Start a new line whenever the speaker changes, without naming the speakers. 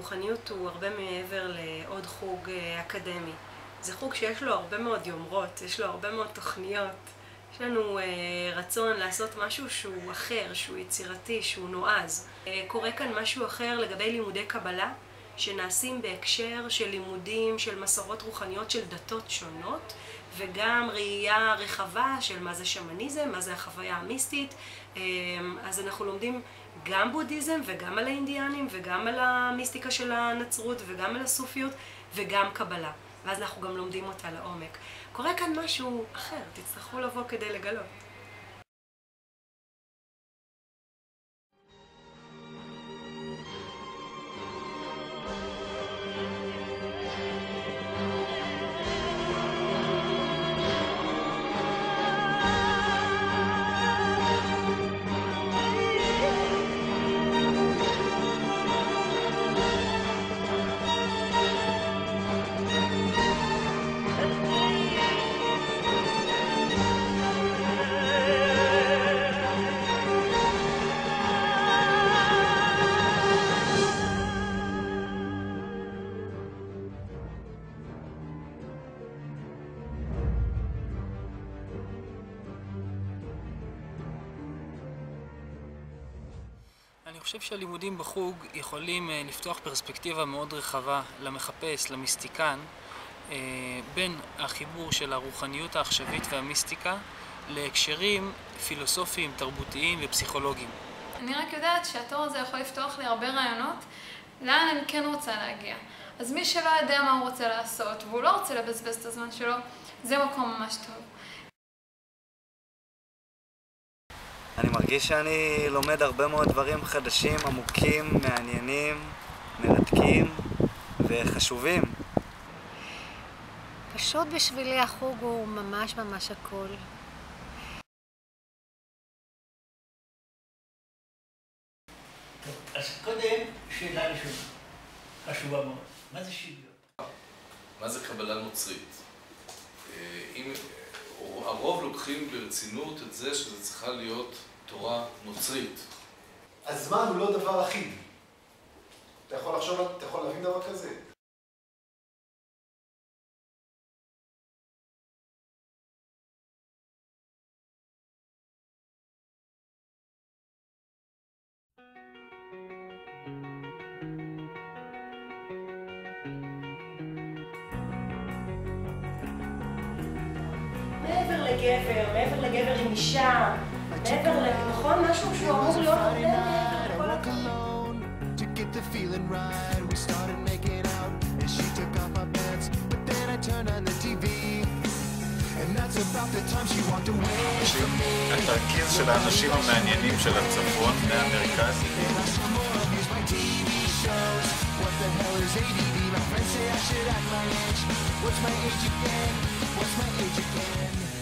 רוחניות הוא הרבה מעבר לעוד חוג אקדמי. זה חוג שיש לו הרבה מאוד יומרות, יש לו הרבה מאוד תוכניות. יש לנו רצון לעשות משהו שהוא אחר, שהוא יצירתי, שהוא נועז. קורה כאן משהו אחר לגבי לימודי קבלה, שנעשים בהקשר של לימודים של מסורות רוחניות של דתות שונות, וגם ראייה רחבה של מה זה שמניזם, מה זה החוויה המיסטית. אז אנחנו לומדים גם בודהיזם וגם על האינדיאנים וגם על המיסטיקה של הנצרות וגם על הסופיות וגם קבלה. ואז אנחנו גם לומדים אותה לעומק. קורה כאן משהו אחר, תצטרכו לבוא כדי לגלות.
אני חושב שהלימודים בחוג יכולים לפתוח פרספקטיבה מאוד רחבה למחפש, למיסטיקן, בין החיבור של הרוחניות העכשווית והמיסטיקה להקשרים פילוסופיים, תרבותיים ופסיכולוגיים.
אני רק יודעת שהתואר הזה יכול לפתוח לי הרבה רעיונות לאן אני כן רוצה להגיע. אז מי שלא יודע מה הוא רוצה לעשות והוא לא רוצה לבזבז את הזמן שלו, זה מקום ממש טוב.
אני מרגיש שאני לומד הרבה מאוד דברים חדשים, עמוקים, מעניינים, מרתקים וחשובים.
פשוט בשבילי החוג הוא ממש הכל.
טוב, אז קודם שאלה ראשונה, חשובה מאוד. מה זה שוויון?
מה זה קבלה נוצרית? הרוב לוקחים ברצינות את זה שזה צריכה להיות תורה נוצרית.
הזמן הוא לא דבר אחיד. אתה יכול להבין דבר כזה?
מעבר לגבר עם אישה, נכון? משהו שהוא אמור להיות הרבה
יש את הרכיב של האנשים המעניינים של הצפון מהמרכז.
What's my age again?